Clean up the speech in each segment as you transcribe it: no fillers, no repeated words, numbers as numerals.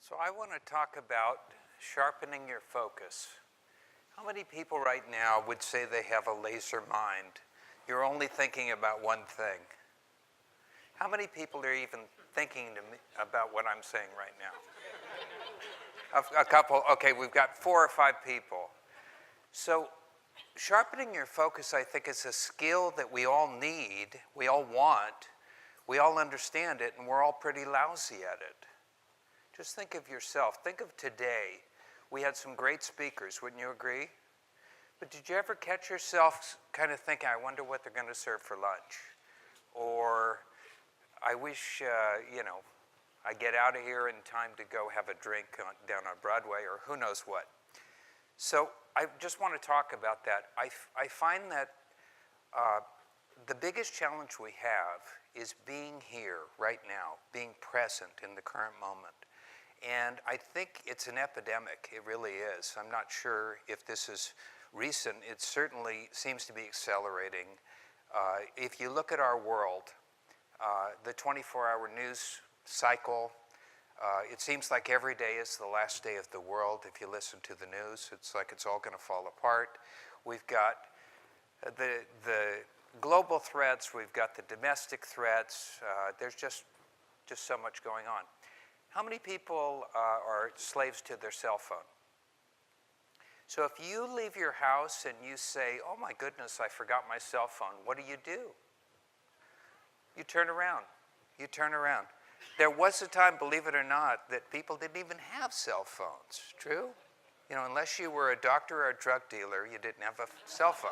So I want to talk about sharpening your focus. How many people right now would say they have a laser mind? You're only thinking about one thing. How many people are even thinking to me about what I'm saying right now? A couple. Okay, we've got 4 or 5 people. So sharpening your focus, I think, is a skill that we all need, we all want, we all understand it, and we're all pretty lousy at it. Just think of yourself. Think of today. We had some great speakers, wouldn't you agree? But did you ever catch yourself kind of thinking, I wonder what they're going to serve for lunch? Or I wish, I get out of here in time to go have a drink down on Broadway, or who knows what. So I just want to talk about that. I find that the biggest challenge we have is being here right now, being present in the current moment. And I think it's an epidemic. It really is. I'm not sure if this is recent. It certainly seems to be accelerating. If you look at our world, the 24-hour news cycle, it seems like every day is the last day of the world. If you listen to the news, it's like it's all going to fall apart. We've got the global threats. We've got the domestic threats. There's just so much going on. How many people are slaves to their cell phone? So if you leave your house and you say, oh my goodness, I forgot my cell phone, what do? You turn around. You turn around. There was a time, believe it or not, that people didn't even have cell phones. True? You know, unless you were a doctor or a drug dealer, you didn't have a cell phone.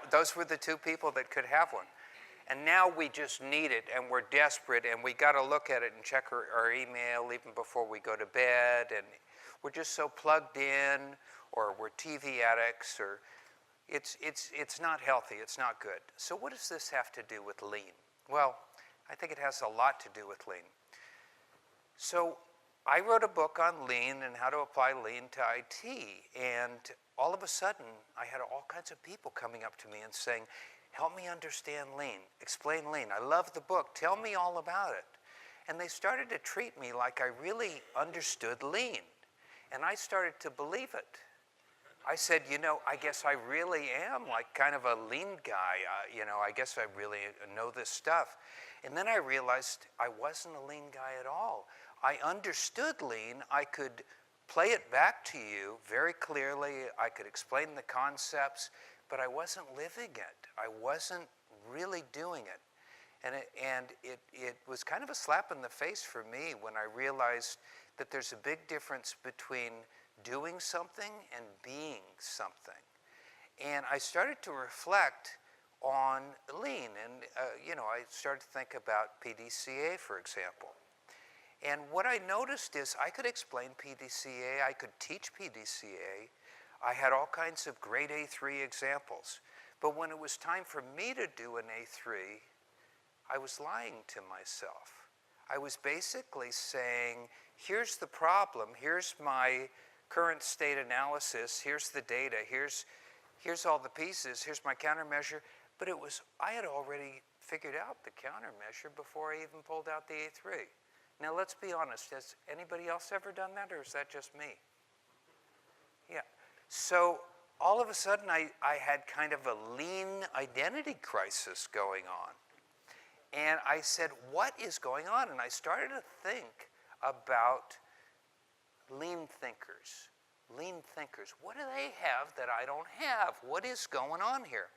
Those were the 2 people that could have one. And now we just need it, and we're desperate, and we got to look at it and check our email even before we go to bed, and we're just so plugged in, or we're TV addicts, or it's not healthy, it's not good. So what does this have to do with lean? Well, I think it has a lot to do with lean. So I wrote a book on lean and how to apply lean to IT, and all of a sudden I had all kinds of people coming up to me and saying, help me understand lean, explain lean. I love the book, tell me all about it. And they started to treat me like I really understood lean. And I started to believe it. I said, I guess I really am like kind of a lean guy. I guess I really know this stuff. And then I realized I wasn't a lean guy at all. I understood lean. I could play it back to you very clearly. I could explain the concepts, but I wasn't living it. I wasn't really doing it. And it was kind of a slap in the face for me when I realized that there's a big difference between doing something and being something. And I started to reflect on lean, and I started to think about PDCA, for example. And what I noticed is I could explain PDCA, I could teach PDCA, I had all kinds of grade A3 examples. But when it was time for me to do an A3, I was lying to myself. I was basically saying, here's the problem, here's my current state analysis, here's the data, here's all the pieces, here's my countermeasure. But I had already figured out the countermeasure before I even pulled out the A3. Now let's be honest, has anybody else ever done that, or is that just me? Yeah. So all of a sudden I had kind of a lean identity crisis going on. And I said, what is going on? And I started to think about lean thinkers. Lean thinkers. What do they have that I don't have? What is going on here?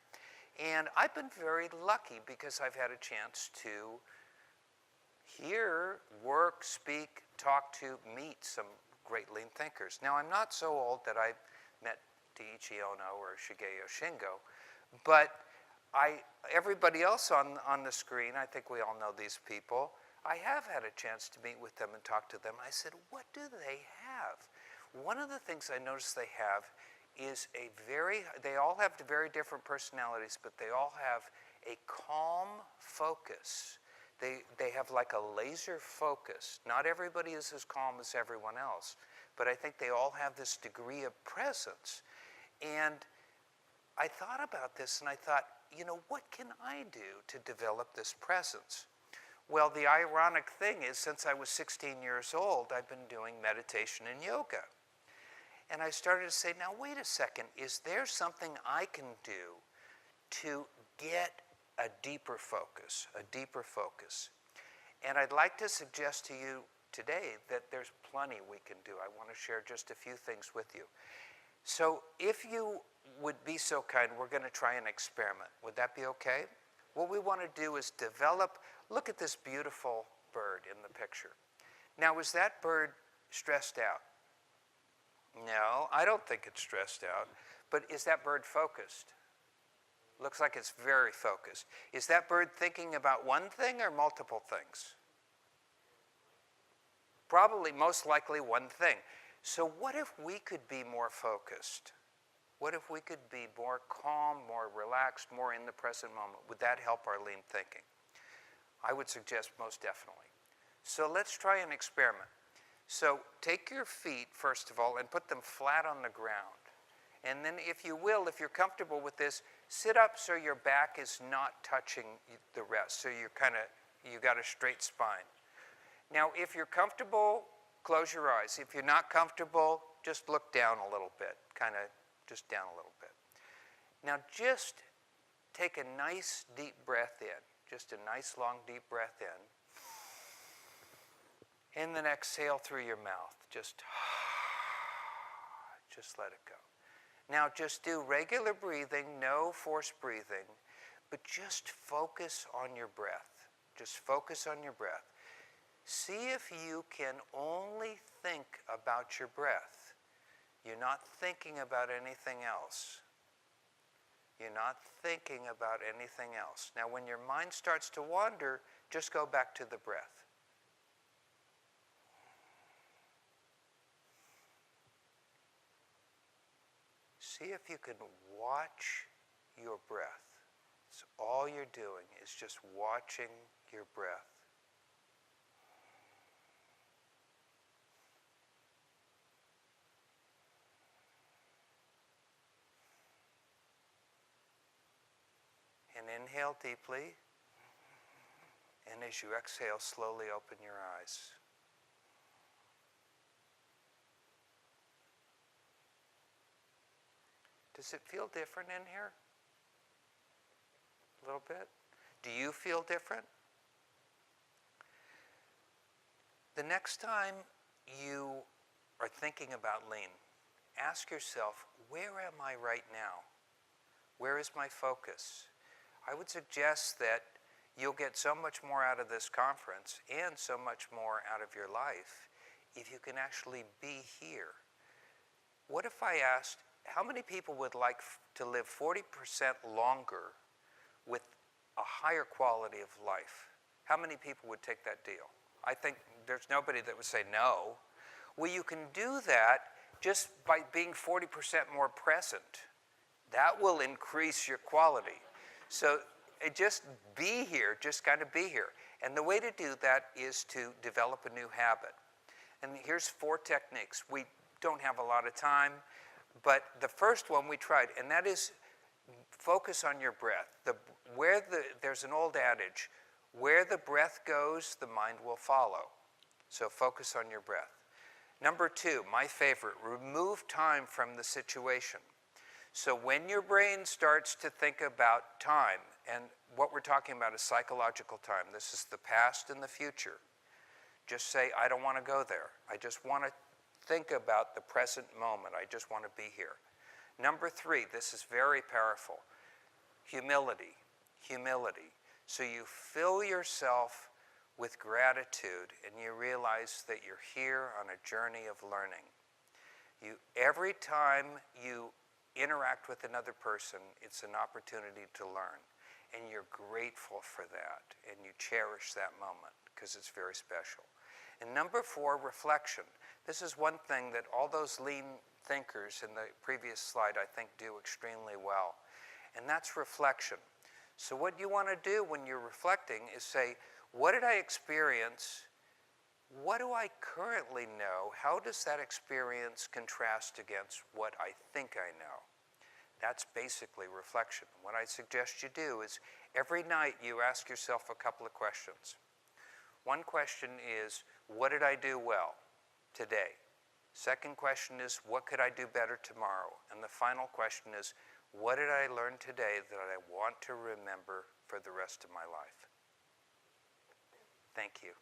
And I've been very lucky because I've had a chance to hear, work, speak, talk to, meet some great lean thinkers. Now, I'm not so old that I met Daiichi Ono or Shigeo Shingo, but everybody else on the screen, I think we all know these people, I have had a chance to meet with them and talk to them. I said, what do they have? One of the things I noticed they have is they all have very different personalities, but they all have a calm focus. They have like a laser focus. Not everybody is as calm as everyone else, but I think they all have this degree of presence. And I thought about this and I thought, what can I do to develop this presence? Well, the ironic thing is, since I was 16 years old, I've been doing meditation and yoga. And I started to say, now wait a second, is there something I can do to get a deeper focus, a deeper focus? And I'd like to suggest to you today that there's plenty we can do. I want to share just a few things with you. So if you would be so kind, we're going to try an experiment. Would that be okay? What we want to do is develop, look at this beautiful bird in the picture. Now, is that bird stressed out? No, I don't think it's stressed out. But is that bird focused? Looks like it's very focused. Is that bird thinking about one thing or multiple things? Probably, most likely, one thing. So what if we could be more focused? What if we could be more calm, more relaxed, more in the present moment? Would that help our lean thinking? I would suggest most definitely. So let's try an experiment. So take your feet, first of all, and put them flat on the ground. And then if you will, if you're comfortable with this, sit up so your back is not touching the rest. So you got a straight spine. Now, if you're comfortable, close your eyes. If you're not comfortable, just look down a little bit, kind of just down a little bit. Now, just take a nice deep breath in, just a nice long deep breath in. And then exhale through your mouth. Just let it go. Now, just do regular breathing, no forced breathing, but just focus on your breath. Just focus on your breath. See if you can only think about your breath. You're not thinking about anything else. You're not thinking about anything else. Now, when your mind starts to wander, just go back to the breath. See if you can watch your breath. So all you're doing is just watching your breath. And inhale deeply. And as you exhale, slowly open your eyes. Does it feel different in here? A little bit? Do you feel different? The next time you are thinking about lean, ask yourself, where am I right now? Where is my focus? I would suggest that you'll get so much more out of this conference and so much more out of your life if you can actually be here. What if I asked, how many people would like to live 40% longer with a higher quality of life? How many people would take that deal? I think there's nobody that would say no. Well, you can do that just by being 40% more present. That will increase your quality. So just be here, just kind of be here. And the way to do that is to develop a new habit. And here's 4 techniques. We don't have a lot of time, but the first one we tried, and that is focus on your breath. There's an old adage, where the breath goes, the mind will follow. So focus on your breath. Number 2, my favorite, remove time from the situation. So when your brain starts to think about time, and what we're talking about is psychological time, this is the past and the future, just say, I don't want to go there. I just want to think about the present moment. I just want to be here. Number 3, this is very powerful, humility, humility. So you fill yourself with gratitude and you realize that you're here on a journey of learning. Every time you interact with another person, it's an opportunity to learn. And you're grateful for that, and you cherish that moment because it's very special. And number 4, reflection. This is one thing that all those lean thinkers in the previous slide, I think, do extremely well. And that's reflection. So what you want to do when you're reflecting is say, what did I experience? What do I currently know? How does that experience contrast against what I think I know? That's basically reflection. What I suggest you do is every night you ask yourself a couple of questions. One question is, what did I do well today? Second question is, what could I do better tomorrow? And the final question is, what did I learn today that I want to remember for the rest of my life? Thank you.